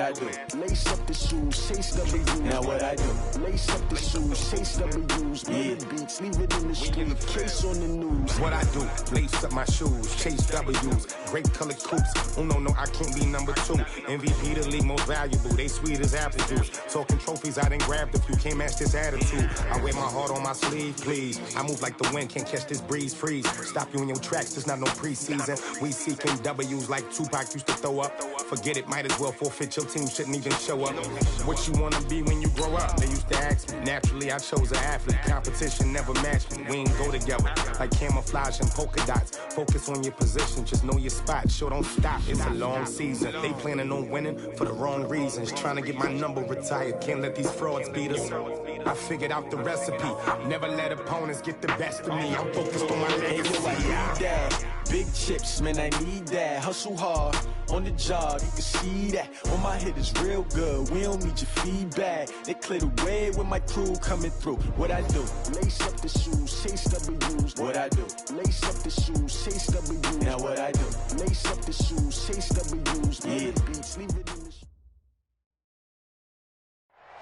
I do? Lace up the shoes, chase W's. Now what I do? Lace up the shoes, chase W's. Beats, leave it in the street, case on the news. What I do? Lace up my shoes, chase W's. Great colored coops. Oh no, I can't be number 2. MVP the league most valuable. They sweet as apple juice. Talking trophies, I done grabbed a few. Can't match this attitude. I wear my heart on my sleeve, please. I move like the wind, can't catch this breeze. Freeze. Stop you in your tracks. There's not no preseason. We seeking W's like Tupac used to throw up. Forget it, might as well forfeit. Your team shouldn't even show up. What you wanna be when you grow up? They used to ask me. Naturally, I chose an athlete. Competition never matched me. We ain't go together like camouflage and polka dots. Focus on your position, just know your spot. Sure, don't stop. It's a long season. They planning on winning for the wrong reasons. Trying to get my number retired. Can't let these frauds beat us. I figured out the recipe. Never let opponents get the best of me. I'm focused on my legacy. I need that. Big chips, man, I need that. Hustle hard on the job, you can see that. On my head is real good. We don't need your feedback. They clear the way with my crew coming through. What I do? Lace up the shoes, chase W's. What I do? Lace up the shoes, chase W's. Now what I do? Lace up the shoes, chase W's. Beats, leave it in the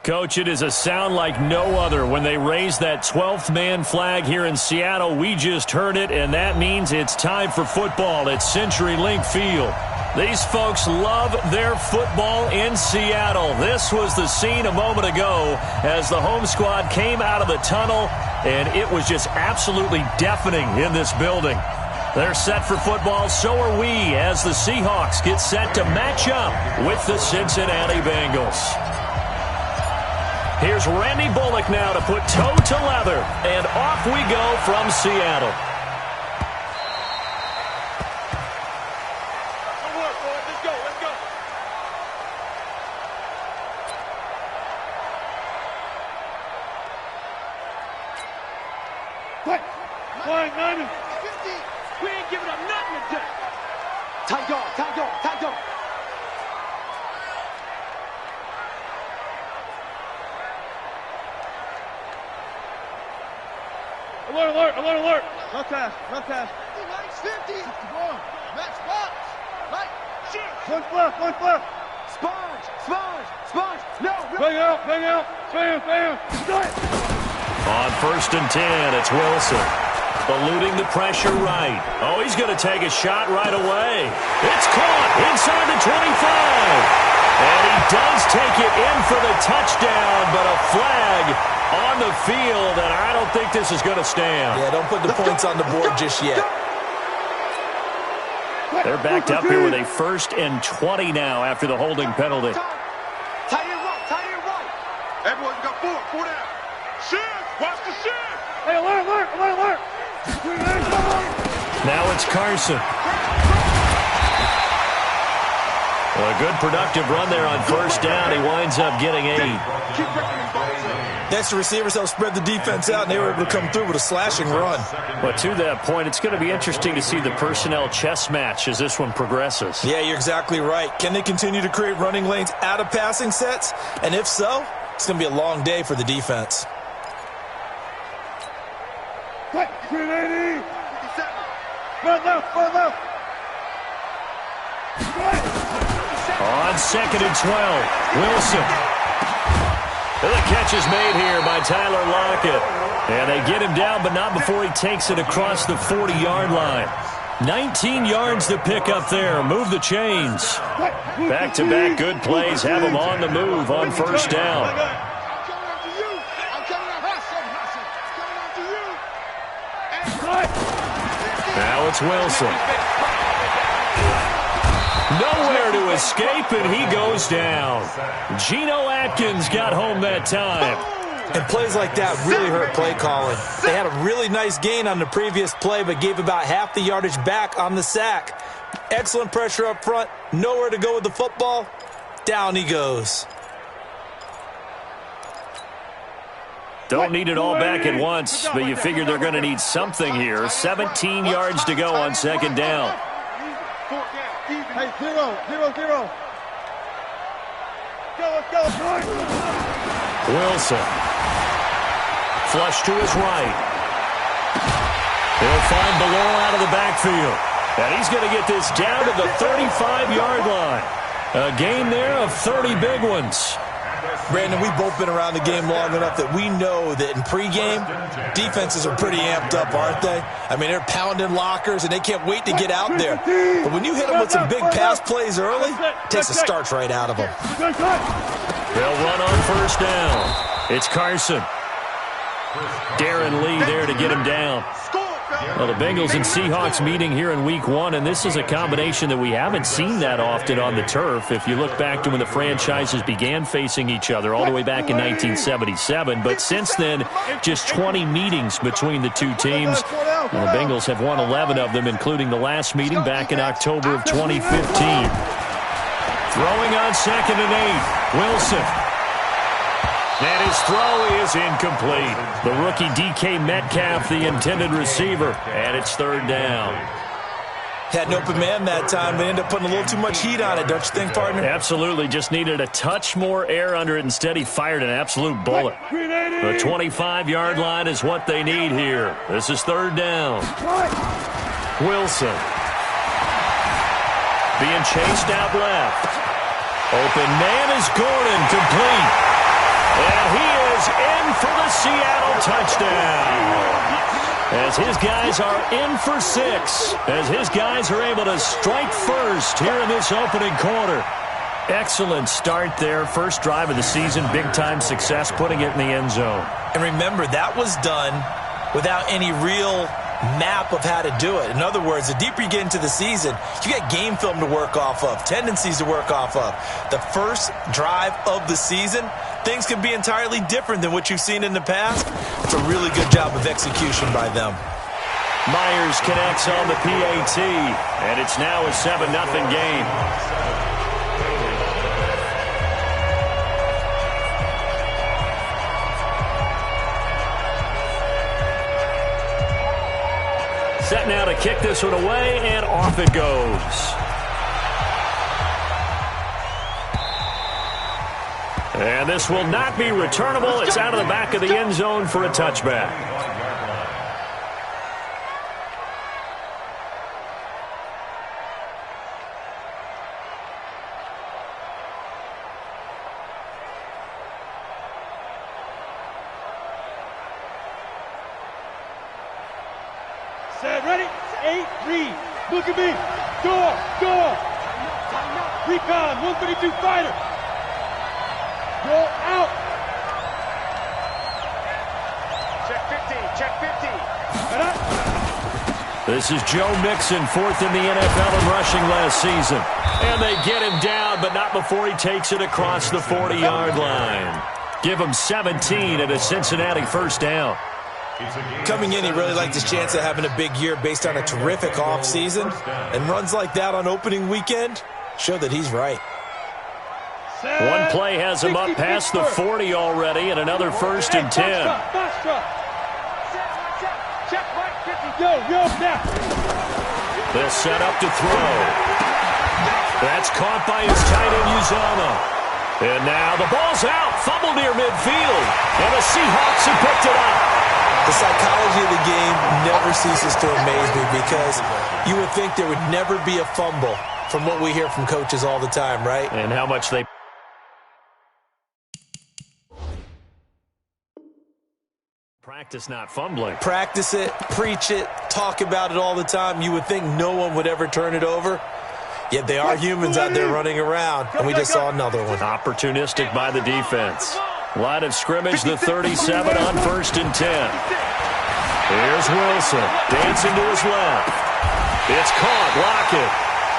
Coach, it is a sound like no other when they raise that 12th man flag here in Seattle. We just heard it, and that means it's time for football at CenturyLink Field. These folks love their football in Seattle. This was the scene a moment ago as the home squad came out of the tunnel, and it was just absolutely deafening in this building. They're set for football, so are we, as the Seahawks get set to match up with the Cincinnati Bengals. Here's Randy Bullock now to put toe to leather, and off we go from Seattle. Good work, boys. Let's go, let's go. What? Flying 90. 50. We ain't giving up nothing today. Tight dog, tight dog, tight dog. Alert, alert, alert, alert. Run pass, run pass. 50, 51. Match box. Right. Shoot. One flip. Sponge, sponge, sponge. No. Bang out, bam, bam. Start. On 1st and 10, it's Wilson. Eluding the pressure right. Oh, he's going to take a shot right away. It's caught inside the 25. And he does take it in for the touchdown, but a flag on the field, and I don't think this is going to stand. Yeah, don't put the points on the board just yet. They're backed up here with a 1st and 20 now after the holding penalty. Tight end right. Everyone's got four down. Shift, watch the shift. Hey, alert. Now it's Carson. Well, a good productive run there on 1st down. He winds up getting 8. Next, the receivers helped spread the defense out, and they were able to come through with a slashing run. But to that point, it's going to be interesting to see the personnel chess match as this one progresses. Yeah, you're exactly right. Can they continue to create running lanes out of passing sets? And if so, it's going to be a long day for the defense. Quick, 380. 57. Front left. On 2nd and 12, Wilson. The catch is made here by Tyler Lockett. And they get him down, but not before he takes it across the 40-yard line. 19 yards to pick up there. Move the chains. Back-to-back good plays have him on the move on 1st down. Now it's Wilson. Nowhere to escape, and he goes down. Geno Atkins got home that time. And plays like that really hurt play calling. They had a really nice gain on the previous play, but gave about half the yardage back on the sack. Excellent pressure up front. Nowhere to go with the football. Down he goes. Don't need it all back at once, but you figure they're going to need something here. 17 yards to go on 2nd down. Hey, 0. Go. Wilson. Flush to his right. He'll find below out of the backfield. And he's going to get this down to the 35-yard line. A game there of 30 big ones. Brandon, we've both been around the game long enough that we know that in pregame, defenses are pretty amped up, aren't they? I mean, they're pounding lockers, and they can't wait to get out there. But when you hit them with some big pass plays early, it takes the starch right out of them. They'll run on first down. It's Carson. Darren Lee there to get him down. Well, the Bengals and Seahawks meeting here in Week 1, and this is a combination that we haven't seen that often on the turf. If you look back to when the franchises began facing each other all the way back in 1977, but since then, just 20 meetings between the two teams. And the Bengals have won 11 of them, including the last meeting back in October of 2015. Throwing on 2nd and 8, Wilson. And his throw is incomplete. The rookie DK Metcalf, the intended receiver, and it's 3rd down. Had an open man that time, but ended up putting a little too much heat on it, don't you think, partner? Absolutely. Just needed a touch more air under it. Instead, he fired an absolute bullet. The 25-yard line is what they need here. This is 3rd down. Wilson. Being chased out left. Open man is Gordon, complete. And he is in for the Seattle touchdown. As his guys are in for 6. As his guys are able to strike first here in this opening quarter. Excellent start there. First drive of the season. Big-time success putting it in the end zone. And remember, that was done without any real map of how to do it. In other words, the deeper you get into the season, you got game film to work off of, tendencies to work off of. The first drive of the season, things can be entirely different than what you've seen in the past. It's a really good job of execution by them. Myers connects on the PAT, and it's now a 7-0 game. Set now to kick this one away, and off it goes. And this will not be returnable. It's out of the back of the end zone for a touchback. Set, ready? 8-3. Look at me. Door. Recon, 132 fighter. Go out. Check 15. This is Joe Mixon, 4th in the NFL in rushing last season. And they get him down, but not before he takes it across the 40-yard line. Give him 17 at a Cincinnati first down. Coming in, he really liked his chance of having a big year based on a terrific offseason. And runs like that on opening weekend show that he's right. One play has him up past the 40 already, and another 1st and 10. They'll set up to throw. That's caught by his tight end, Uzama. And now the ball's out. Fumble near midfield. And the Seahawks have picked it up. The psychology of the game never ceases to amaze me because you would think there would never be a fumble from what we hear from coaches all the time, right? And how much they... Practice not fumbling. Practice it, preach it, talk about it all the time. You would think no one would ever turn it over. Yet they are humans out there running around, and we just saw another one. Opportunistic by the defense. Line of scrimmage, the 37 on 1st and 10. Here's Wilson, dancing to his left. It's caught, Lockett.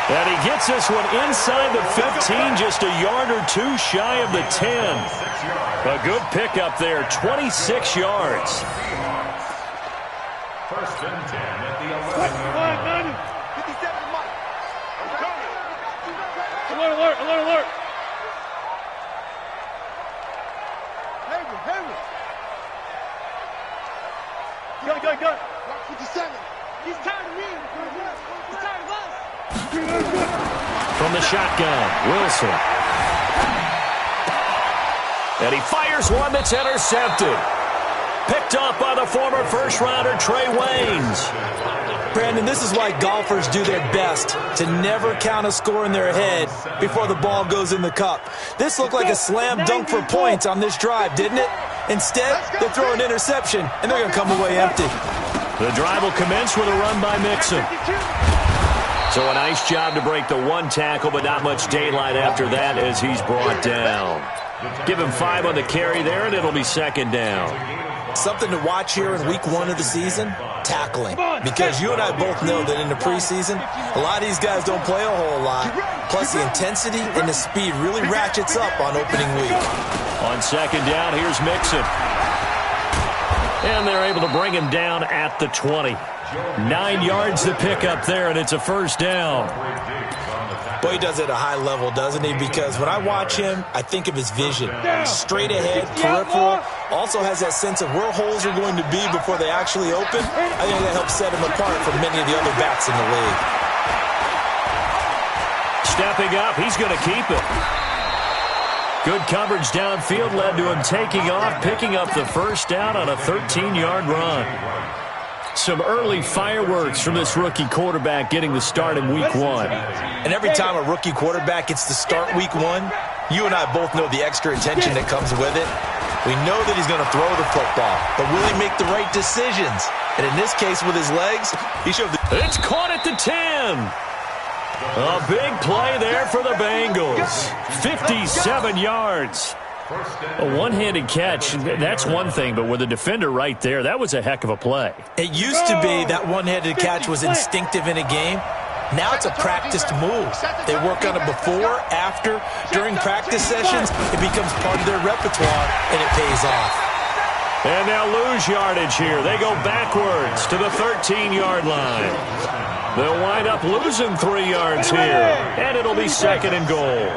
And he gets this one inside the 15, just a yard or two shy of the 10. A good pickup there, 26 yards. 1st and 10 at the 11. 57 Mike. Alert. Hayward. Go. 57. He's tired of me. He's tired of us. From the shotgun, Wilson. And he fires one that's intercepted. Picked up by the former first-rounder Trey Waynes. Brandon, this is why golfers do their best to never count a score in their head before the ball goes in the cup. This looked like a slam dunk for points on this drive, didn't it? Instead, they throw an interception, and they're going to come away empty. The drive will commence with a run by Mixon. So a nice job to break the one tackle, but not much daylight after that as he's brought down. Give him 5 on the carry there, and it'll be second down. Something to watch here in week 1 of the season, tackling. Because you and I both know that in the preseason, a lot of these guys don't play a whole lot. Plus the intensity and the speed really ratchets up on opening week. On second down, here's Mixon. And they're able to bring him down at the 20. 9 yards to pick up there, and it's a first down. Boy, he does it at a high level, doesn't he? Because when I watch him, I think of his vision. Straight ahead, peripheral. Also has that sense of where holes are going to be before they actually open. I think that helps set him apart from many of the other backs in the league. Stepping up, he's going to keep it. Good coverage downfield led to him taking off, picking up the first down on a 13-yard run. Some early fireworks from this rookie quarterback getting the start in week 1. And every time a rookie quarterback gets to start week 1, you and I both know the extra attention that comes with it. We know that he's going to throw the football, but will he make the right decisions? And in this case, with his legs, he showed the... It's caught at the 10. A big play there for the Bengals. 57 yards. A one-handed catch, that's one thing, but with a defender right there, that was a heck of a play. It used to be that one-handed catch was instinctive in a game. Now it's a practiced move. They work on it before, after, during practice sessions. It becomes part of their repertoire, and it pays off. And now lose yardage here. They go backwards to the 13-yard line. They'll wind up losing 3 yards here, and it'll be second and goal.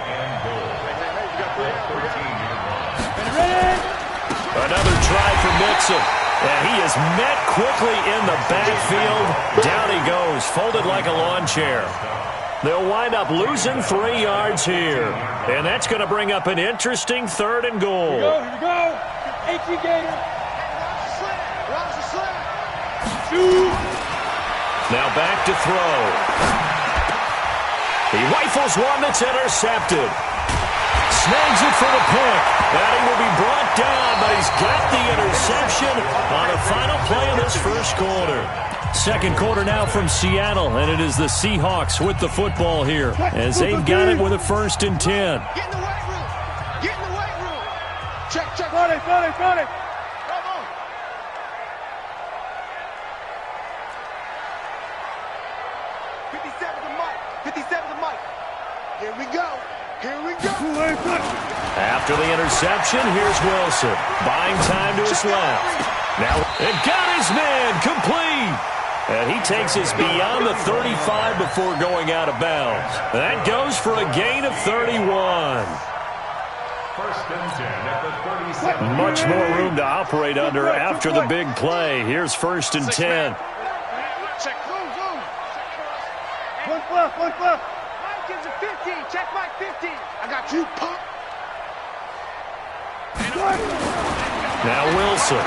Another try for Mixon. And he is met quickly in the backfield. Down he goes, folded like a lawn chair. They'll wind up losing 3 yards here. And that's going to bring up an interesting third and goal. Here we go. H.E. Gator. Now back to throw. He rifles one that's intercepted. Snags it for the pick. And he will be brought down, but he's got the interception on the final play of this first quarter. Second quarter now from Seattle, and it is the Seahawks with the football here as they've got it with a 1st and 10. Get in the weight room. Get in the weight room. Check. Front it. Come on. '57 the mic. Here we go. After the interception, here's Wilson. Buying time to his left. Now, it got his man complete. And he takes us beyond the 35 before going out of bounds. That goes for a gain of 31. 1st and 10 at the 37. Much more room to operate under after the big play. Here's 1st and 10. Check. One flip. Mike gives a 15. Check Mike 15. I got you, punk. Now Wilson.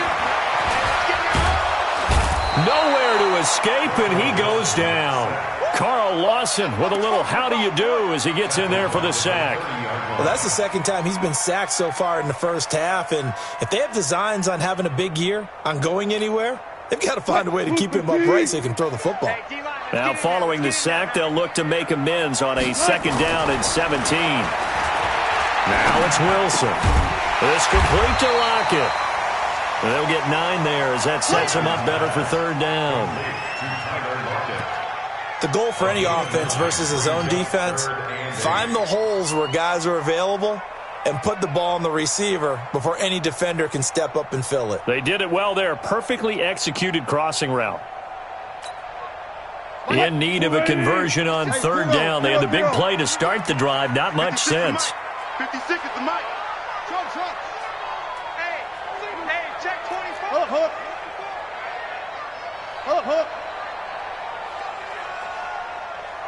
Nowhere to escape, and he goes down. Carl Lawson with a little how do you do as he gets in there for the sack. Well, that's the second time he's been sacked so far in the first half, and if they have designs on having a big year, on going anywhere, they've got to find a way to keep him upright so he can throw the football. Now following the sack, they'll look to make amends on a 2nd down and 17. Now it's Wilson. It's complete to Lockett. They'll get 9 there as that sets them up better for 3rd down. The goal for any offense versus his own defense, find the holes where guys are available and put the ball on the receiver before any defender can step up and fill it. They did it well there. Perfectly executed crossing route. In need of a conversion on 3rd down. They had the big play to start the drive. Not much sense. 56 is the mic. Truck. Hey, check 24. Hook. Hook.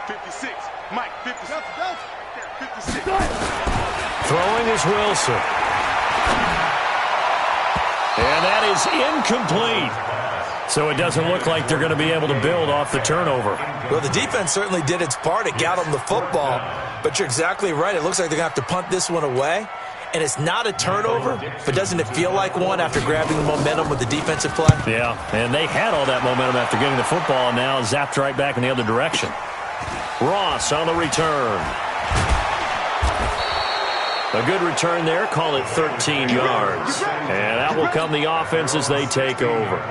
56. Mike, 56. 56. Throwing is Wilson. And that is incomplete. So it doesn't look like they're going to be able to build off the turnover. Well, the defense certainly did its part. It got them the football. But you're exactly right. It looks like they're going to have to punt this one away. And it's not a turnover, but doesn't it feel like one after grabbing the momentum with the defensive play? Yeah, and they had all that momentum after getting the football, and now zapped right back in the other direction. Ross on the return. A good return there. Call it 13 yards. And that will come the offense as they take over.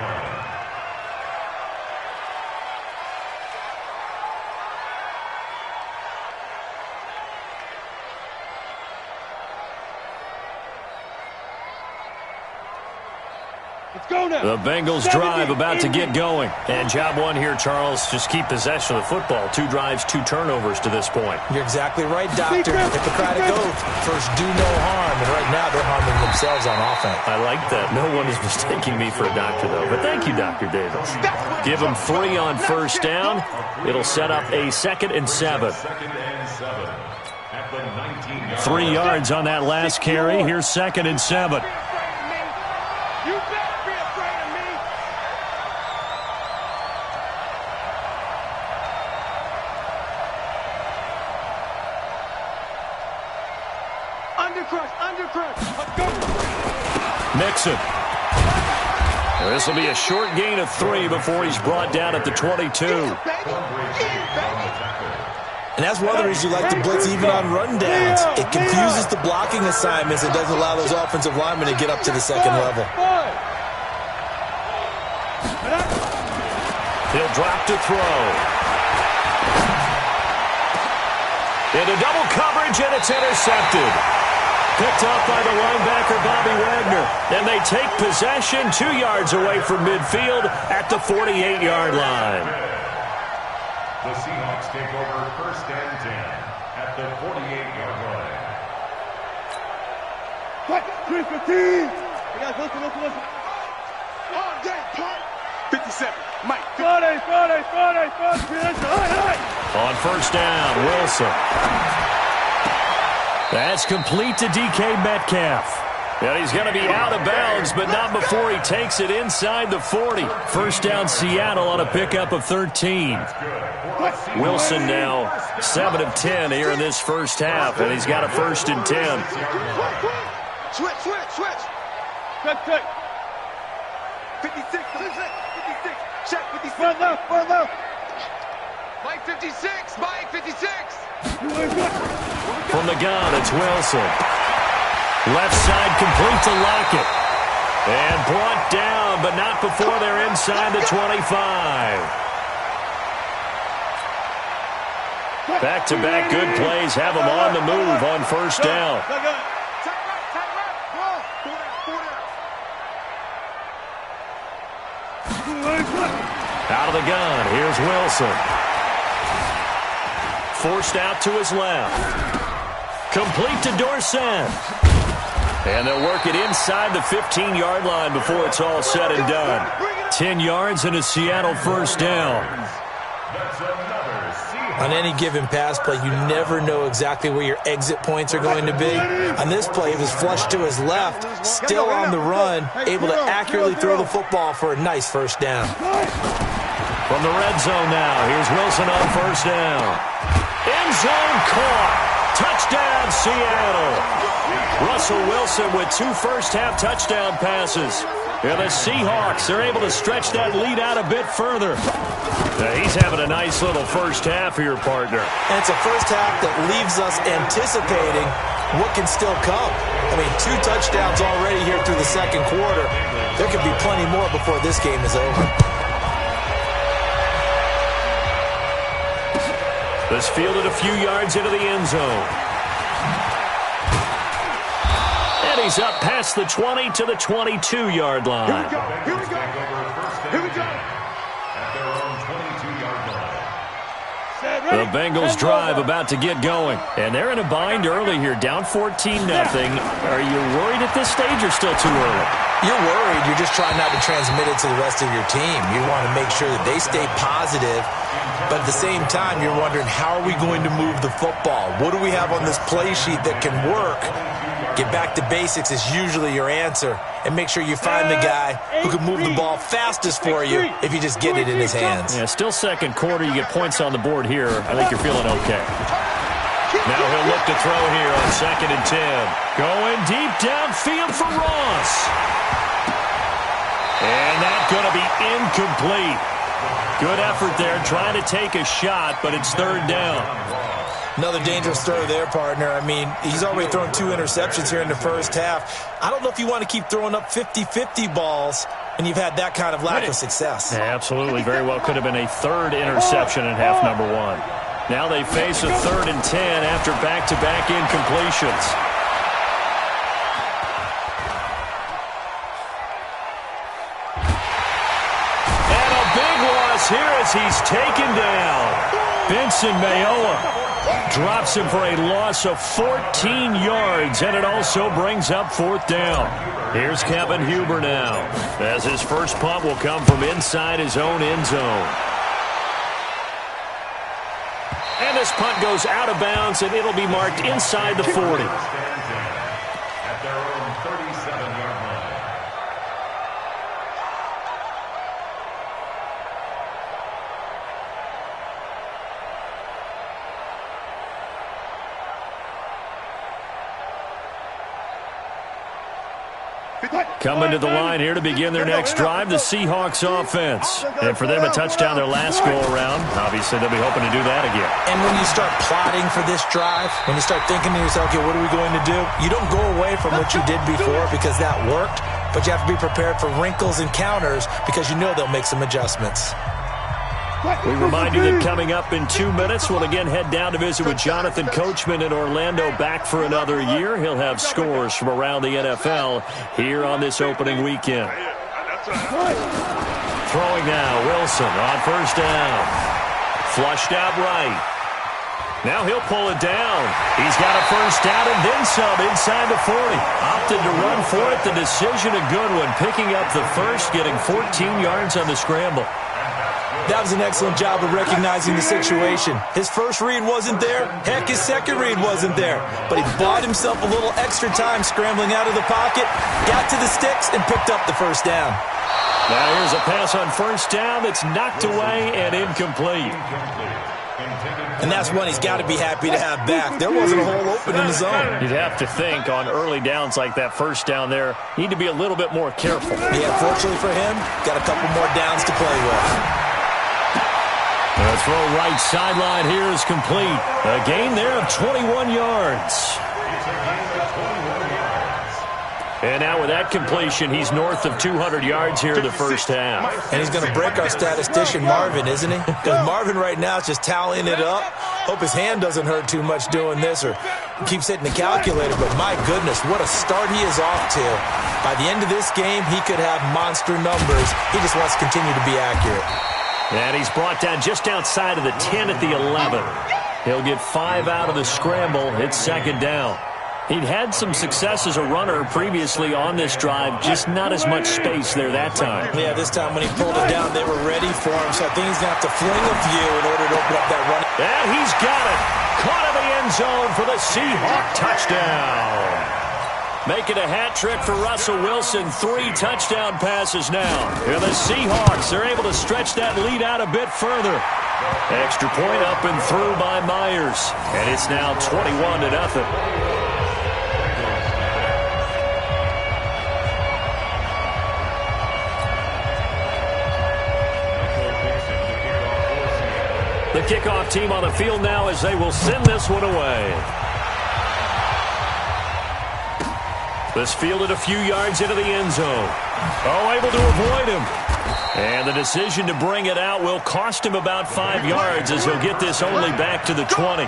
The Bengals drive about to get going. And job one here, Charles, just keep possession of the football. 2 drives, 2 turnovers to this point. You're exactly right, Doctor. Hippocratic oath. First, do no harm. And right now, they're harming themselves on offense. I like that. No one is mistaking me for a doctor, though. But thank you, Dr. Davis. Give them 3 on first down. It'll set up a 2nd and 7. 3 yards on that last carry. Here's 2nd and 7. Mixon. This will be a short gain of 3 before he's brought down at the 22. And that's one of the reasons you like to blitz even on run downs. It confuses the blocking assignments. It doesn't allow those offensive linemen to get up to the second level. He'll drop to throw. Into double coverage, and it's intercepted. Picked off by the linebacker, Bobby Wagner. And they take possession 2 yards away from midfield at the 48-yard line. The Seahawks take over 1st and 10 at the 48-yard line. Cut! 315! Hey guys, listen. All day, punt! 57, Mike. Friday. On first down, Wilson. That's complete to DK Metcalf. And he's going to be out of bounds, but not before he takes it inside the 40. First down, Seattle on a pickup of 13. Wilson now 7 of 10 here in this first half, and he's got a 1st and 10. Switch. Check. 56. Check 56. Front left. Mike 56. From the gun, it's Wilson. Left side complete to Lockett. And brought down, but not before they're inside the 25. Back-to-back good plays have them on the move on first down. Out of the gun, here's Wilson. Forced out to his left. Complete to Dorsett. And they'll work it inside the 15-yard line before it's all said and done. 10 yards and a Seattle first down. On any given pass play, you never know exactly where your exit points are going to be. On this play, it was flushed to his left, still on the run, able to accurately throw the football for a nice first down. From the red zone now, here's Wilson on first down. End zone caught. Touchdown, Seattle. Russell Wilson with 2 first-half touchdown passes. And the Seahawks are able to stretch that lead out a bit further. He's having a nice little first half here, partner. And it's a first half that leaves us anticipating what can still come. I mean, 2 touchdowns already here through the second quarter. There could be plenty more before this game is over. This fielded a few yards into the end zone. And he's up past the 20 to the 22-yard line. Here we go. At their own 22-yard line. The Bengals drive about to get going. And they're in a bind early here, down 14-0. Are you worried at this stage or still too early? You're worried. You're just trying not to transmit it to the rest of your team. You want to make sure that they stay positive. But at the same time, you're wondering, how are we going to move the football? What do we have on this play sheet that can work? Get back to basics is usually your answer. And make sure you find the guy who can move the ball fastest for you if you just get it in his hands. Yeah, still second quarter. You get points on the board here. I think you're feeling okay. Now he'll look to throw here on 2nd and 10. Going deep downfield for Ross. And that's going to be incomplete. Good effort there, trying to take a shot, but it's 3rd down. Another dangerous throw there, partner. I mean, he's already thrown 2 interceptions here in the first half. I don't know if you want to keep throwing up 50-50 balls when you've had that kind of lack of success. Yeah, absolutely. Very well could have been a 3rd interception in half number 1. Now they face a 3rd and 10 after back-to-back incompletions. And a big loss here as he's taken down. Vincent Mayoa drops him for a loss of 14 yards, and it also brings up 4th down. Here's Kevin Huber now, as his first punt will come from inside his own end zone. And this punt goes out of bounds, and it'll be marked inside the 40. At their own 37-yard line. Coming to the line here to begin their next drive, the Seahawks offense. And for them, a touchdown their last go-around. Obviously, they'll be hoping to do that again. And when you start plotting for this drive, when you start thinking to yourself, okay, what are we going to do? You don't go away from what you did before because that worked, but you have to be prepared for wrinkles and counters because you know they'll make some adjustments. We remind you that coming up in 2 minutes, we'll again head down to visit with Jonathan Coachman in Orlando, back for another year. He'll have scores from around the NFL here on this opening weekend. Throwing now, Wilson on 1st down. Flushed out right. Now he'll pull it down. He's got a 1st down and then some inside the 40. Opted to run for it. The decision a good one. Picking up the first, getting 14 yards on the scramble. That was an excellent job of recognizing the situation. His first read wasn't there. Heck, his second read wasn't there. But he bought himself a little extra time scrambling out of the pocket, got to the sticks, and picked up the 1st down. Now here's a pass on 1st down that's knocked away and incomplete. And that's one he's got to be happy to have back. There wasn't a hole open in the zone. You'd have to think on early downs like that 1st down there, you need to be a little bit more careful. Yeah, fortunately for him, got a couple more downs to play with. The throw right sideline here is complete. A gain there of 21 yards. And now with that completion, he's north of 200 yards here in the first half. And he's going to break our statistician Marvin, isn't he? Because Marvin right now is just tallying it up. Hope his hand doesn't hurt too much doing this or keeps hitting the calculator. But my goodness, what a start he is off to. By the end of this game, he could have monster numbers. He just wants to continue to be accurate. And he's brought down just outside of the 10 at the 11. He'll get 5 out of the scramble. It's 2nd down. He'd had some success as a runner previously on this drive, just not as much space there that time. Yeah, this time when he pulled it down, they were ready for him, so I think he's going to have to fling a few in order to open up that run. And he's got it. Caught in the end zone for the Seahawk touchdown. Making a hat trick for Russell Wilson. 3 touchdown passes now. And the Seahawks are able to stretch that lead out a bit further. Extra point up and through by Myers. And it's now 21-0. The kickoff team on the field now as they will send this one away. This fielded a few yards into the end zone. Oh, able to avoid him. And the decision to bring it out will cost him about 5 yards as he'll get this only back to the 20.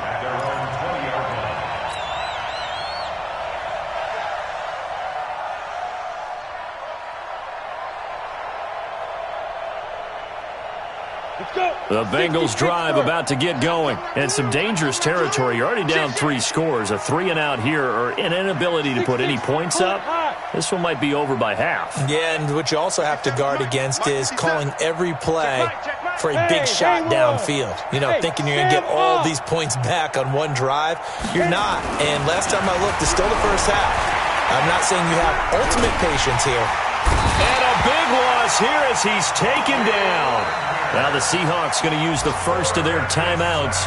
The Bengals drive about to get going. And some dangerous territory. You're already down 3 scores. A 3-and-out here or an inability to put any points up. This one might be over by half. Yeah, and what you also have to guard against is calling every play for a big shot downfield. You know, thinking you're going to get all these points back on one drive. You're not. And last time I looked, it's still the first half. I'm not saying you have ultimate patience here. And a big loss here as he's taken down. Now the Seahawks going to use the first of their timeouts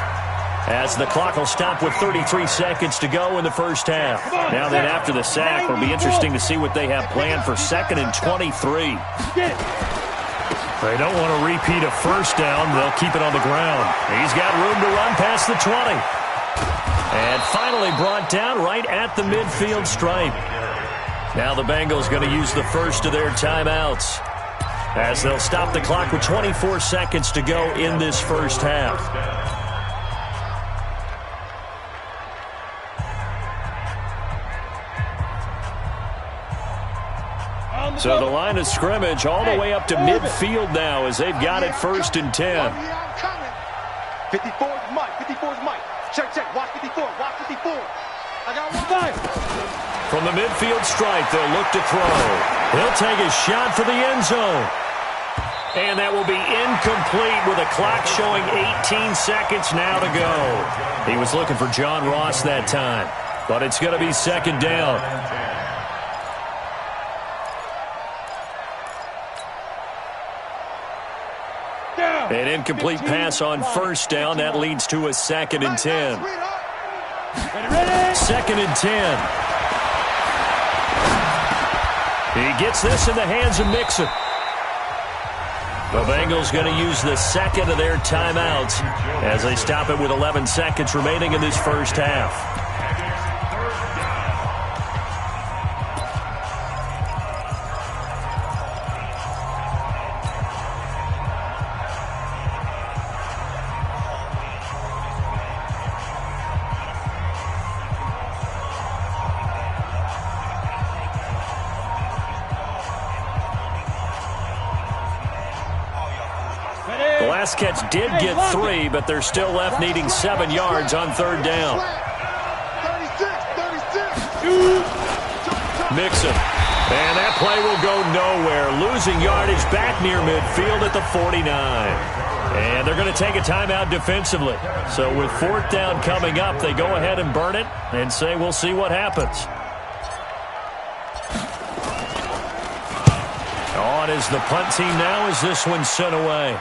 as the clock will stop with 33 seconds to go in the first half. Now then, after the sack, it'll be interesting to see what they have planned for 2nd and 23. They don't want to repeat a first down. They'll keep it on the ground. He's got room to run past the 20. And finally brought down right at the midfield stripe. Now the Bengals going to use the first of their timeouts as they'll stop the clock with 24 seconds to go in this first half. So the line of scrimmage all the way up to midfield now as they've got it 1st and 10. 54 is Mike. 54 is Mike. Check. Watch 54. Watch 54. I got 1. From the midfield stripe, they'll look to throw. He'll take a shot for the end zone. And that will be incomplete with a clock showing 18 seconds now to go. He was looking for John Ross that time, but it's going to be 2nd down. An incomplete pass on 1st down. That leads to a 2nd and 10. 2nd and 10. He gets this in the hands of Mixon. The Bengals going to use the 2nd of their timeouts as they stop it with 11 seconds remaining in this first half. The last catch did get 3, but they're still left needing 7 yards on 3rd down. 36. Mixon. And that play will go nowhere. Losing yardage back near midfield at the 49. And they're going to take a timeout defensively. So with 4th down coming up, they go ahead and burn it and say we'll see what happens. On is the punt team now as this one's sent away.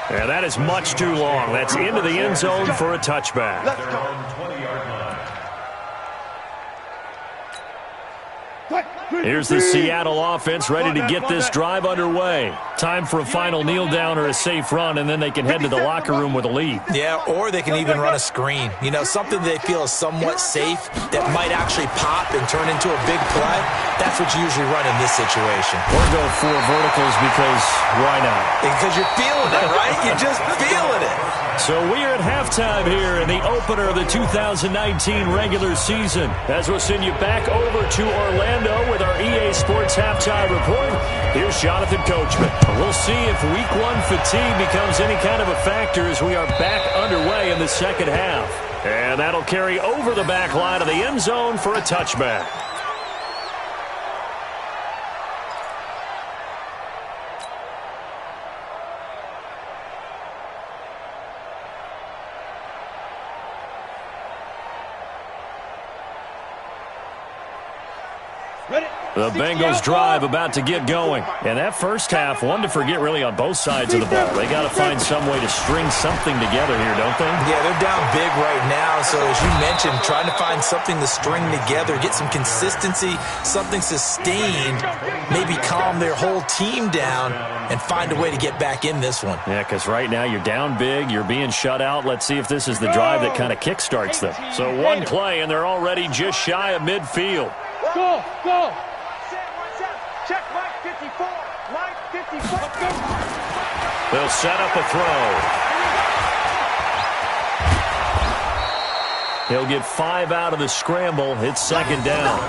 And that is much too long. That's into the end zone for a touchback. Let's go. Here's the Seattle offense ready to get this drive underway. Time for a final kneel down or a safe run, and then they can head to the locker room with a lead. Yeah, or they can even run a screen. You know, something they feel is somewhat safe that might actually pop and turn into a big play. That's what you usually run in this situation. Or go 4 verticals because why not? Because you're feeling it, right? You're just feeling it. So we are at halftime here in the opener of the 2019 regular season. As we'll send you back over to Orlando with our EA Sports halftime report, here's Jonathan Coachman. We'll see if Week 1 fatigue becomes any kind of a factor as we are back underway in the second half. And that'll carry over the back line of the end zone for a touchback. The Bengals drive about to get going. And that first half, one to forget really on both sides of the ball. They got to find some way to string something together here, don't they? Yeah, they're down big right now. So as you mentioned, trying to find something to string together, get some consistency, something sustained, maybe calm their whole team down and find a way to get back in this one. Yeah, because right now you're down big, you're being shut out. Let's see if this is the drive that kind of kickstarts them. So one play, and they're already just shy of midfield. Go. Check Mike 54. Mike 54. They'll set up a throw. He'll get 5 out of the scramble. It's 2nd down.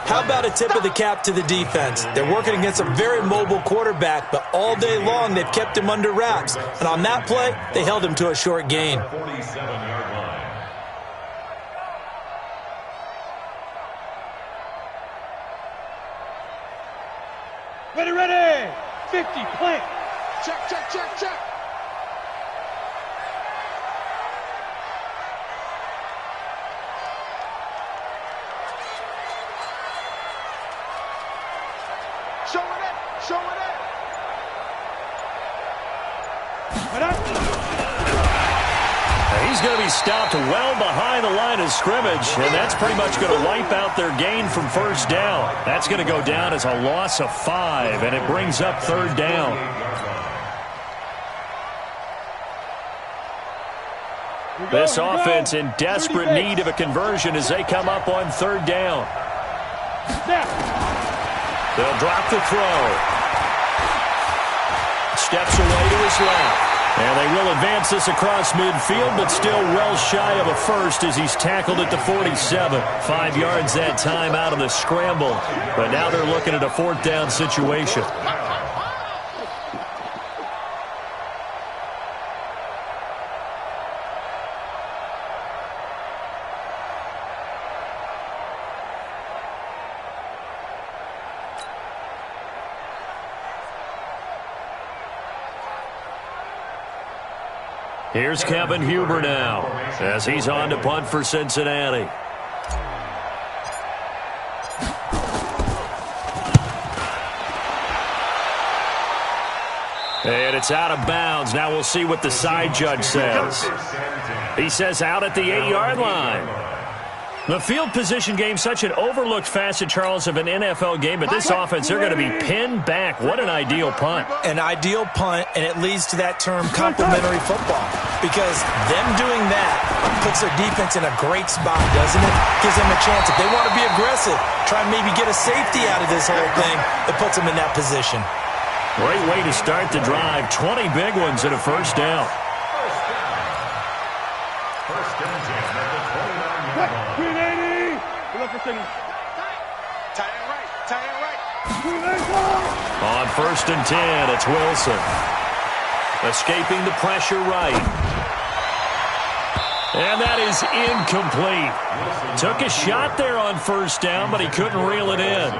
How about a tip of the cap to the defense? They're working against a very mobile quarterback, but all day long they've kept him under wraps. And on that play, they held him to a short gain. 47-yard line. Ready. 50, plant. Check. He's going to be stopped well behind the line of scrimmage, and that's pretty much going to wipe out their gain from first down. That's going to go down as a loss of 5, and it brings up third down. This offense in desperate need of a conversion as they come up on third down. They'll drop the throw. Steps away to his left. And they will advance this across midfield, but still well shy of a first as he's tackled at the 47. 5 yards that time out of the scramble. But now they're looking at a fourth down situation. Here's Kevin Huber now as he's on to punt for Cincinnati. And it's out of bounds. Now we'll see what the side judge says. He says out at the 8-yard line. The field position game, such an overlooked facet, Charles, of an NFL game, but this offense, they're going to be pinned back. What an ideal punt. An ideal punt, and it leads to that term complementary football, because them doing that puts their defense in a great spot, doesn't it? Gives them a chance. If they want to be aggressive, try and maybe get a safety out of this whole thing, it puts them in that position. Great way to start the drive. 20 big ones and a first down. First and 10 at the 29-yard line. 380. Tie it right. On first and 10, it's Wilson. Escaping the pressure right. And that is incomplete. Took a shot there on first down, but he couldn't reel it in.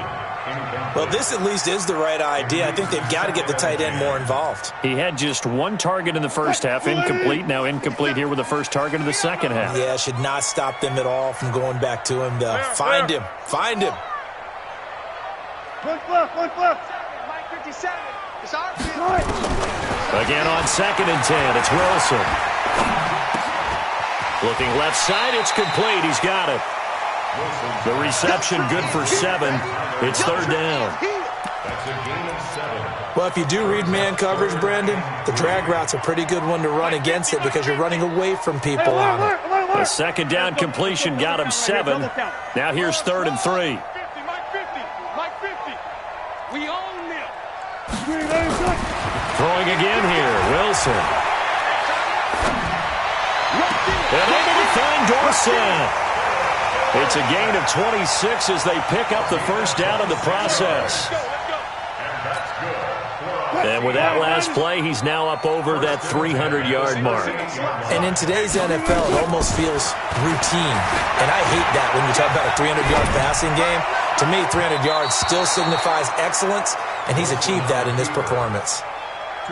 Well, this at least is the right idea. I think they've got to get the tight end more involved. He had just one target in the first half, incomplete. Now incomplete here with the first target of the second half. Yeah, should not stop them at all from going back to him. Find him. One flip. Mike 57. It's our field. Again on second and 10, it's Wilson. Looking left side, it's complete. He's got it. The reception good for 7. It's third down. That's a gain of 7. Well, if you do read man coverage, Brandon, the drag route's a pretty good one to run against it because you're running away from people on it. A second down completion got him 7. Now here's third and 3. Mike 50. We own them. Throwing again here, Wilson. And able to find Dorsett. It's a gain of 26 as they pick up the first down in the process. And with that last play, he's now up over that 300-yard mark. And in today's NFL, it almost feels routine. And I hate that when you talk about a 300-yard passing game. To me, 300 yards still signifies excellence, and he's achieved that in this performance.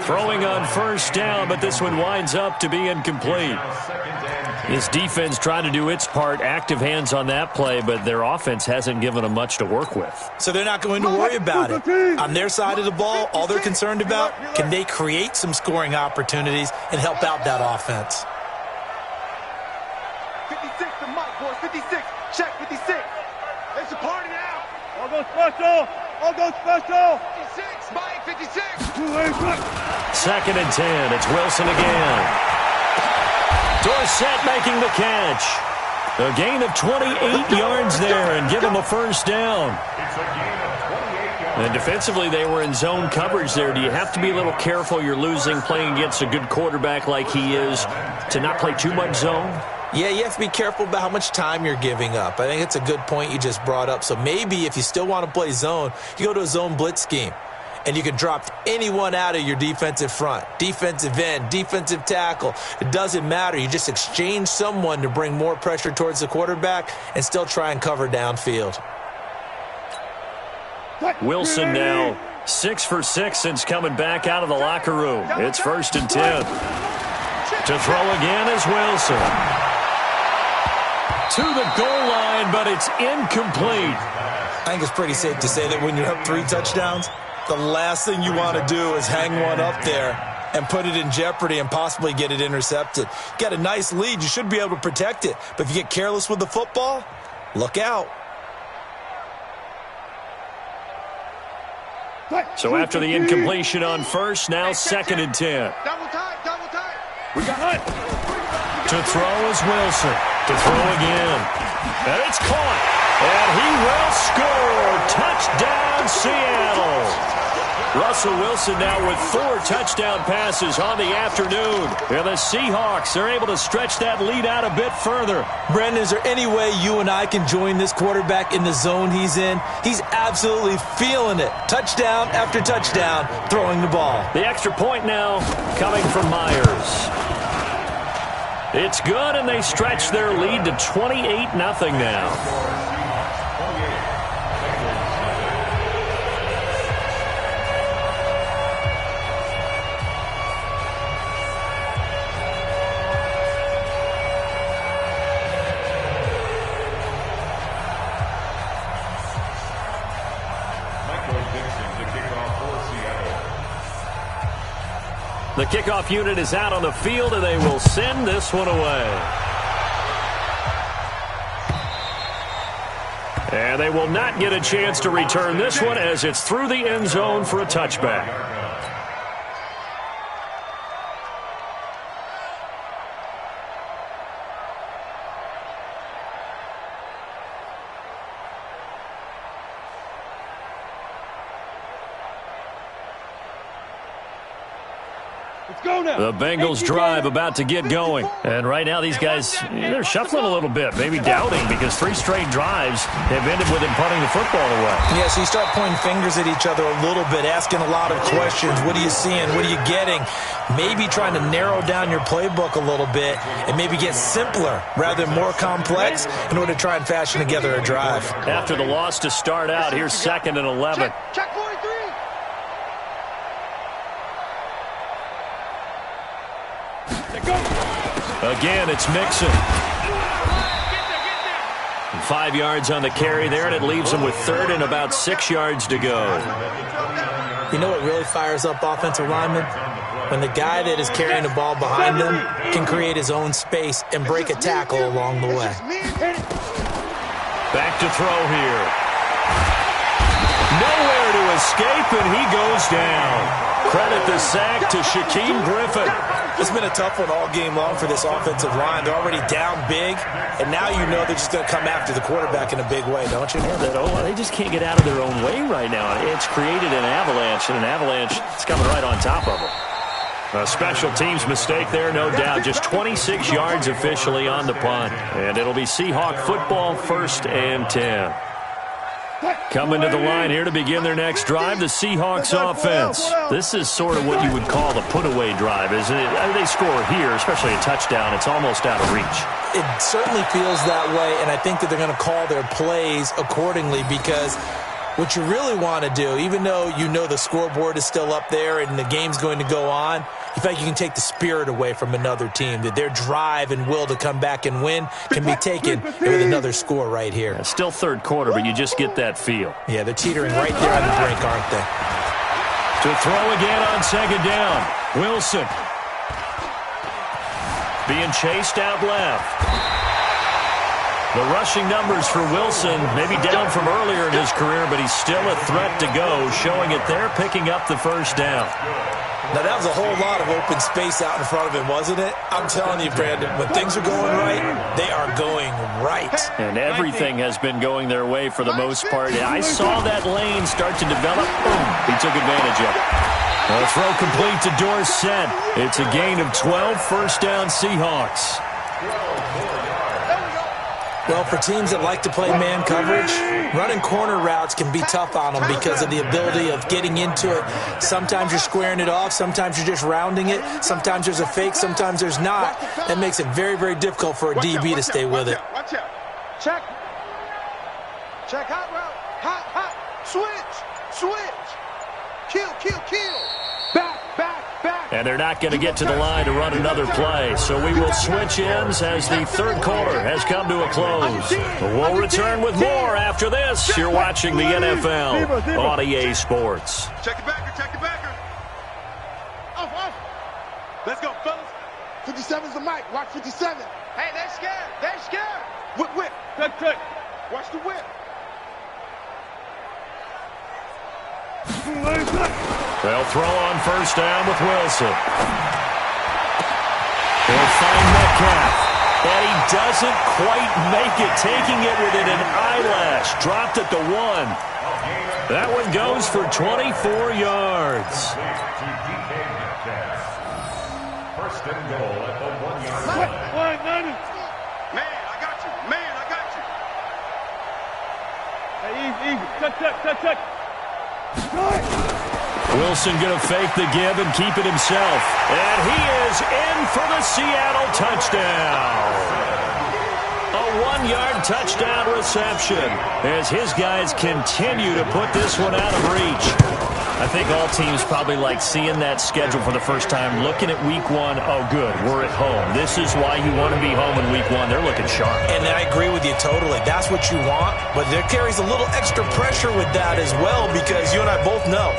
Throwing on first down, but this one winds up to be incomplete. His defense trying to do its part, active hands on that play, but their offense hasn't given them much to work with. So they're not going to worry about it. On their side of the ball, all they're concerned about, can they create some scoring opportunities and help out that offense? 56 to Mike, boys. 56. Check 56. It's a party now. All go special. 56. Mike 56. Second and 10. It's Wilson again. Dorsett making the catch. A gain of 28 yards there and give him a first down. It's a gain of 28 yards. And defensively, they were in zone coverage there. Do you have to be a little careful? You're losing playing against a good quarterback like he is to not play too much zone? Yeah, you have to be careful about how much time you're giving up. I think it's a good point you just brought up. So maybe if you still want to play zone, you go to a zone blitz scheme. And you can drop anyone out of your defensive front, defensive end, defensive tackle. It doesn't matter. You just exchange someone to bring more pressure towards the quarterback and still try and cover downfield. Wilson now 6 for 6 since coming back out of the locker room. It's first and 10. To throw again is Wilson. To the goal line, but it's incomplete. I think it's pretty safe to say that when you're up 3 touchdowns, The last thing you want to do is hang one up there and put it in jeopardy and possibly get it intercepted. Got a nice lead. You should be able to protect it. But if you get careless with the football, look out. So after the incompletion on first, now 2nd and 10. Double tight. We got it. To throw is Wilson. To throw again. And it's caught. And he will score. Touchdown, Seattle. Russell Wilson now with 4 touchdown passes on the afternoon. And the Seahawks are able to stretch that lead out a bit further. Brandon, is there any way you and I can join this quarterback in the zone he's in? He's absolutely feeling it. Touchdown after touchdown, throwing the ball. The extra point now coming from Myers. It's good, and they stretch their lead to 28-0 now. The kickoff unit is out on the field, and they will send this one away. And they will not get a chance to return this one as it's through the end zone for a touchback. The Bengals drive about to get going. And right now these guys, they're shuffling a little bit, maybe doubting, because 3 straight drives have ended with them punting the football away. Yeah, so you start pointing fingers at each other a little bit, asking a lot of questions. What are you seeing? What are you getting? Maybe trying to narrow down your playbook a little bit and maybe get simpler rather than more complex in order to try and fashion together a drive. After the loss to start out, here's 2nd and 11. Check 43. Again, it's Mixon. 5 yards on the carry there, and it leaves him with 3rd and about 6 yards to go. You know what really fires up offensive linemen? When the guy that is carrying the ball behind them can create his own space and break a tackle along the way. Back to throw here. Nowhere to escape, and he goes down. Credit the sack to Shaquem Griffin. It's been a tough one all game long for this offensive line. They're already down big, and now you know they're just going to come after the quarterback in a big way, don't you? They just can't get out of their own way right now. It's created an avalanche, and an avalanche is coming right on top of them. A special teams mistake there, no doubt. Just 26 yards officially on the punt. And it'll be Seahawk football, 1st and 10. Coming to the line here to begin their next drive, the Seahawks offense. This is sort of what you would call the put-away drive, isn't it? They score here, especially a touchdown. It's almost out of reach. It certainly feels that way, and I think that they're going to call their plays accordingly, because what you really want to do, even though you know the scoreboard is still up there and the game's going to go on, you feel like you can take the spirit away from another team, that their drive and will to come back and win can be taken with another score right here. It's still 3rd quarter, but you just get that feel. Yeah, they're teetering right there on the brink, aren't they? To throw again on 2nd down. Wilson. Being chased out left. The rushing numbers for Wilson, maybe down from earlier in his career, but he's still a threat to go, showing it there, picking up the 1st down. Now, that was a whole lot of open space out in front of him, wasn't it? I'm telling you, Brandon, when things are going right, they are going right. And everything has been going their way for the most part. I saw that lane start to develop. Boom, he took advantage of it. A throw complete to Dorsett. It's a gain of 12, 1st down Seahawks. Well, for teams that like to play man coverage, running corner routes can be tough on them because of the ability of getting into it. Sometimes you're squaring it off. Sometimes you're just rounding it. Sometimes there's a fake. Sometimes there's not. That makes it very, very difficult for a DB to stay with it. Watch out. Check. Check. Hot route. Hot. Switch. Kill. Back. And they're not going to get to the line to run another play. So we will switch ends as the third quarter has come to a close. We'll return with more after this. You're watching the NFL on EA Sports. Check the backer, check the backer. Off. Let's go, fellas. 57's the mic. Watch 57. Hey, they're scared. They're scared. Whip. Check. Watch the whip. They'll throw on first down with Wilson. He'll find Metcalf. And he doesn't quite make it, taking it within an eyelash. Dropped at the 1. That one goes for 24 yards. First and goal at the 1-yard line. Man, I got you. Hey, easy. Check. Wilson going to fake the give and keep it himself. And he is in for the Seattle touchdown. A 1-yard touchdown reception as his guys continue to put this one out of reach. I think all teams probably like seeing that schedule for the first time, looking at week 1. Oh, good, we're at home. This is why you want to be home in week 1. They're looking sharp. And I agree with you totally. That's what you want, but there carries a little extra pressure with that as well because you and I both know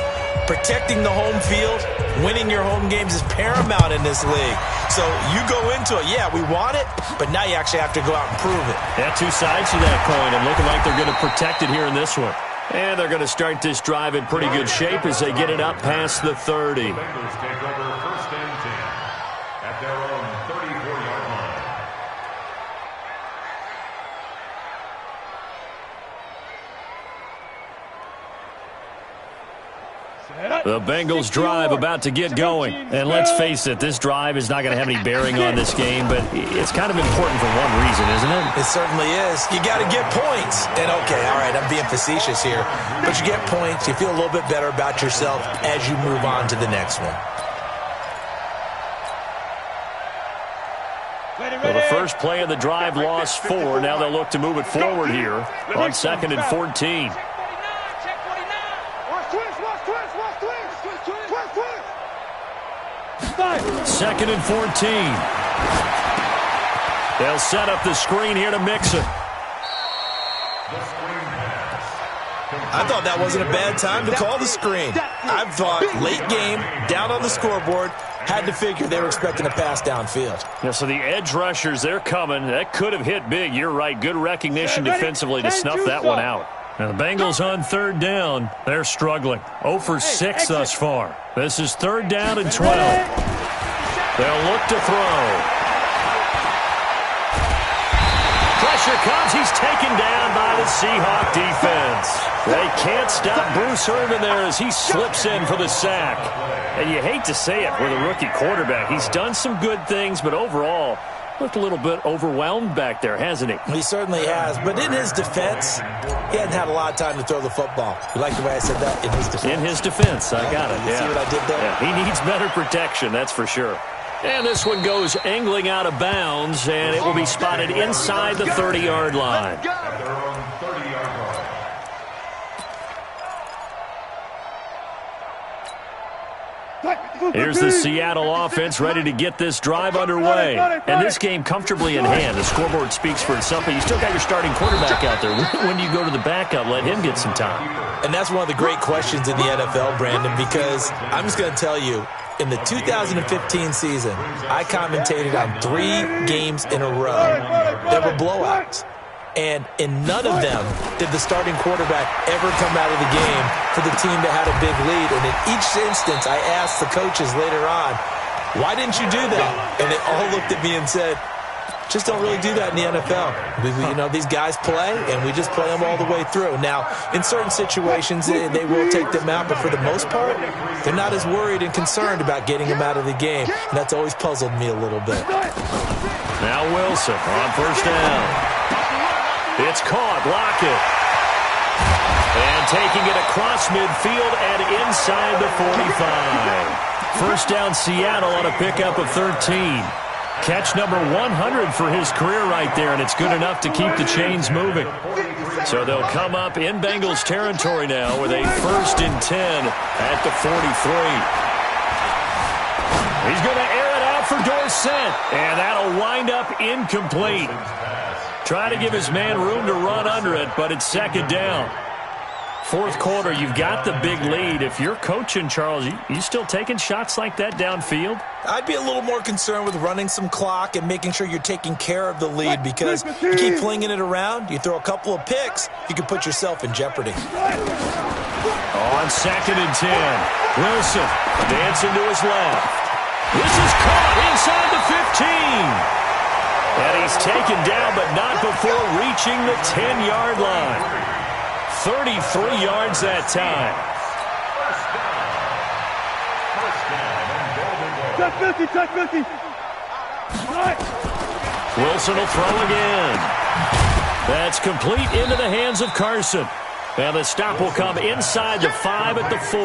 protecting the home field, winning your home games is paramount in this league. So you go into it, yeah, we want it, but now you actually have to go out and prove it. Yeah, two sides to that coin, and looking like they're going to protect it here in this one. And they're going to start this drive in pretty good shape as they get it up past the 30. The Bengals take over first and 10 at their own 34-yard line. The Bengals drive about to get going. And let's face it, this drive is not going to have any bearing on this game, but it's kind of important for one reason, isn't it? It certainly is. You got to get points. And okay, all right, I'm being facetious here. But you get points, you feel a little bit better about yourself as you move on to the next one. Well, the first play of the drive lost 4. Now they'll look to move it forward here on 2nd and 14. Second and 14. They'll set up the screen here to mix it. I thought that wasn't a bad time to call the screen. I thought late game, down on the scoreboard, had to figure they were expecting a pass downfield. Yeah, so the edge rushers, they're coming. That could have hit big. You're right. Good recognition defensively to snuff that one out. Now the Bengals on 3rd down. They're struggling. 0 for 6 thus far. This is 3rd down and 12. They'll look to throw. Pressure comes. He's taken down by the Seahawk defense. They can't stop Bruce Irvin there as he slips in for the sack. And you hate to say it with a rookie quarterback. He's done some good things, but overall, looked a little bit overwhelmed back there, hasn't he? He certainly has. But in his defense, he hadn't had a lot of time to throw the football. You like the way I said that? In his defense. In his defense. I got it. You see what I did there? Yeah, he needs better protection, that's for sure. And this one goes angling out of bounds, and it will be spotted inside the 30-yard line. At their own 30-yard line. Here's the Seattle offense ready to get this drive underway. And this game comfortably in hand. The scoreboard speaks for itself, but you still got your starting quarterback out there. When do you go to the backup? Let him get some time. And that's one of the great questions in the NFL, Brandon, because I'm just going to tell you, in the 2015 season, I commentated on 3 games in a row that were blowouts. And in none of them did the starting quarterback ever come out of the game for the team that had a big lead. And in each instance, I asked the coaches later on, why didn't you do that? And they all looked at me and said, just don't really do that in the NFL. You know, these guys play, and we just play them all the way through. Now, in certain situations, they will take them out, but for the most part, they're not as worried and concerned about getting them out of the game. And that's always puzzled me a little bit. Now Wilson on first down. It's caught. Lockett. And taking it across midfield and inside the 45. First down Seattle on a pickup of 13. Catch number 100 for his career right there, and it's good enough to keep the chains moving. So they'll come up in Bengals territory now with a 1st and 10 at the 43. He's going to air it out for Dorsett, and that'll wind up incomplete. Trying to give his man room to run under it, but it's second down. Fourth quarter, you've got the big lead. If you're coaching, Charles, you still taking shots like that downfield? I'd be a little more concerned with running some clock and making sure you're taking care of the lead, because you keep flinging it around, you throw a couple of picks, you can put yourself in jeopardy. On second and 10, Wilson dancing to his left. This is caught inside the 15. And he's taken down, but not before reaching the 10-yard line. 33 yards that time. Touch 50, touch 50. Wilson will throw again. That's complete into the hands of Carson. And the stop will come inside the 5 at the 4.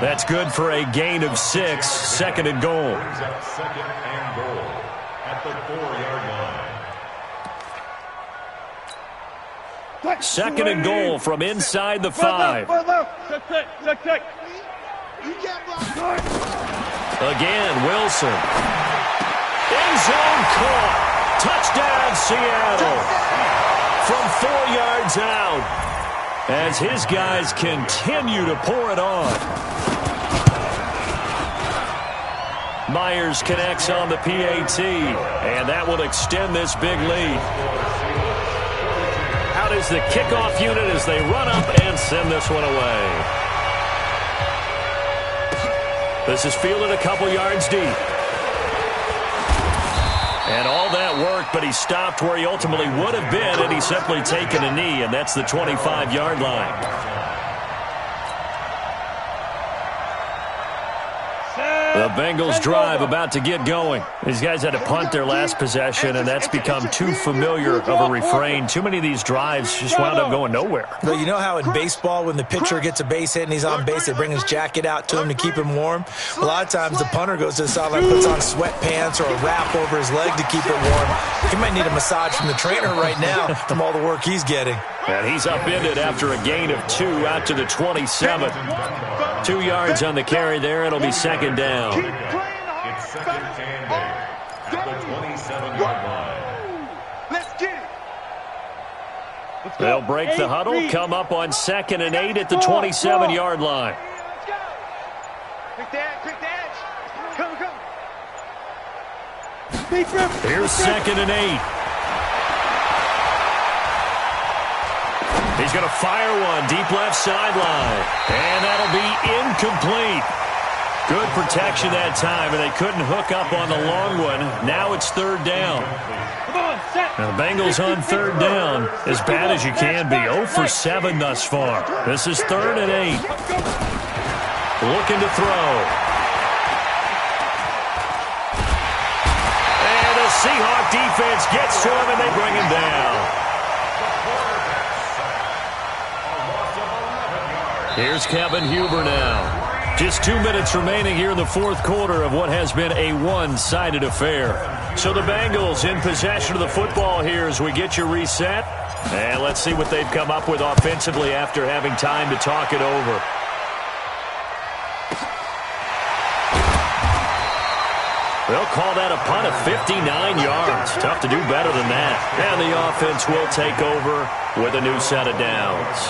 That's good for a gain of 6. Second and goal. Second and goal at the 4-yard line. Second and goal from inside the 5. Check. Again, Wilson. End zone caught. Touchdown, Seattle. From 4 yards out, as his guys continue to pour it on. Myers connects on the PAT, and that will extend this big lead. Out is the kickoff unit as they run up and send this one away. This is fielded a couple yards deep. And all that worked, but he stopped where he ultimately would have been had he simply taken a knee, and that's the 25-yard line. The Bengals drive about to get going. These guys had to punt their last possession, and that's become too familiar of a refrain. Too many of these drives just wound up going nowhere. But you know how in baseball, when the pitcher gets a base hit and he's on base, they bring his jacket out to him to keep him warm? A lot of times the punter goes to the sideline, puts on sweatpants or a wrap over his leg to keep it warm. He might need a massage from the trainer right now from all the work he's getting. And he's upended after a gain of 2 out to the 27. 2 yards on the carry there. It'll be second down. It's second and 8 at the 27-yard line. Let's get it. They'll break the huddle, come up on second and 8 at the 27-yard line. Quick dash. Come. Here's second and 8. He's going to fire one deep left sideline. And that'll be incomplete. Good protection that time, and they couldn't hook up on the long one. Now it's third down. Now the Bengals on third down, as bad as you can be. 0 for 7 thus far. This is third and 8. Looking to throw. And the Seahawk defense gets to him, and they bring him down. Here's Kevin Huber now. Just 2 minutes remaining here in the fourth quarter of what has been a one-sided affair. So the Bengals in possession of the football here as we get you reset. And let's see what they've come up with offensively after having time to talk it over. They'll call that a punt of 59 yards. Tough to do better than that. And the offense will take over with a new set of downs.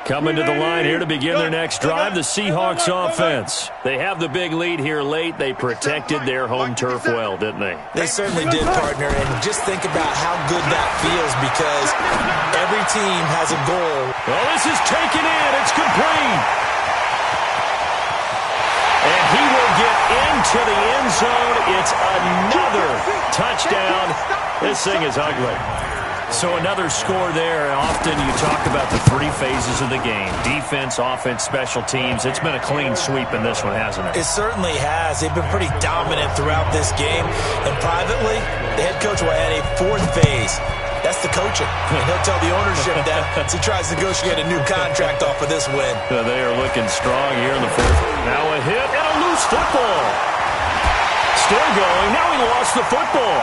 Coming to the line here to begin their next drive, the Seahawks offense. They have the big lead here late. They protected their home turf well, didn't they? They certainly did, partner. And just think about how good that feels, because every team has a goal. Well, this is taken in. It's complete. And he will get into the end zone. It's another touchdown. This thing is ugly. So another score there. Often you talk about the 3 phases of the game. Defense, offense, special teams. It's been a clean sweep in this one, hasn't it? It certainly has. They've been pretty dominant throughout this game. And privately, the head coach will add a 4th phase. That's the coaching. And he'll tell the ownership that as he tries to negotiate a new contract off of this win. They are looking strong here in the fourth. Now a hit and a loose football. Still going. Now he lost the football.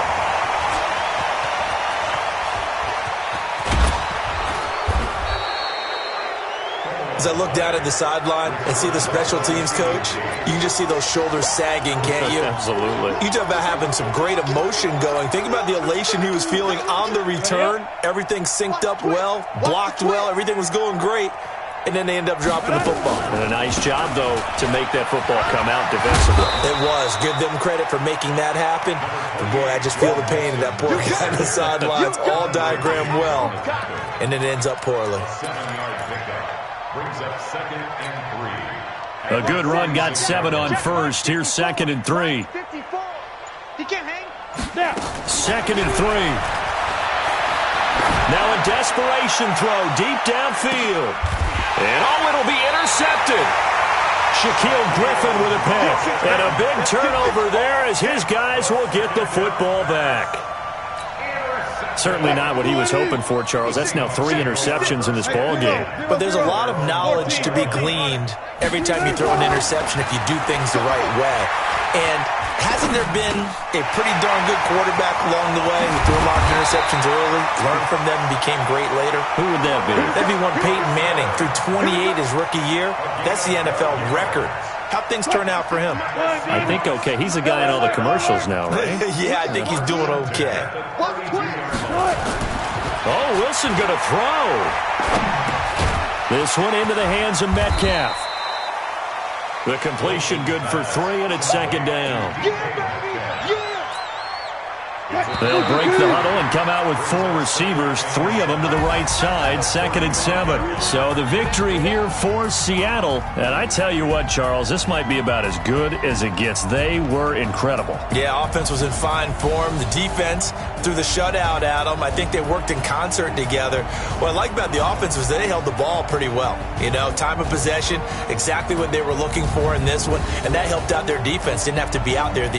As I look down at the sideline and see the special teams coach, you can just see those shoulders sagging, can't you? Absolutely. You talk about having some great emotion going. Think about the elation he was feeling on the return. Everything synced up well, blocked well, everything was going great, and then they end up dropping the football. And a nice job, though, to make that football come out defensively. It was. Give them credit for making that happen. But, boy, I just feel the pain in that poor guy on the sidelines. All diagrammed well, and it ends up poorly. Brings up 2nd and 3. A good run got 7 on first. Here's 2nd and 3. 54. He can't hang. 2nd and 3. Now a desperation throw deep downfield. And it'll be intercepted. Shaquille Griffin with a pick. And a big turnover there as his guys will get the football back. Certainly not what he was hoping for, Charles. That's now 3 interceptions in this ball game. But there's a lot of knowledge to be gleaned every time you throw an interception if you do things the right way. And hasn't there been a pretty darn good quarterback along the way who threw a lot of interceptions early, learned from them, and became great later? Who would that be? That'd be one Peyton Manning. Threw 28 his rookie year. That's the NFL record. How'd things turn out for him? I think okay. He's a guy in all the commercials now, right? Yeah, I think he's doing okay. Oh, Wilson going to throw. This one into the hands of Metcalf. The completion good for 3, and it's 2nd down. They'll break the huddle and come out with 4 receivers, 3 of them to the right side, 2nd and 7. So the victory here for Seattle. And I tell you what, Charles, this might be about as good as it gets. They were incredible. Yeah, offense was in fine form. The defense threw the shutout at them. I think they worked in concert together. What I like about the offense was they held the ball pretty well. You know, time of possession, exactly what they were looking for in this one. And that helped out their defense. Didn't have to be out there.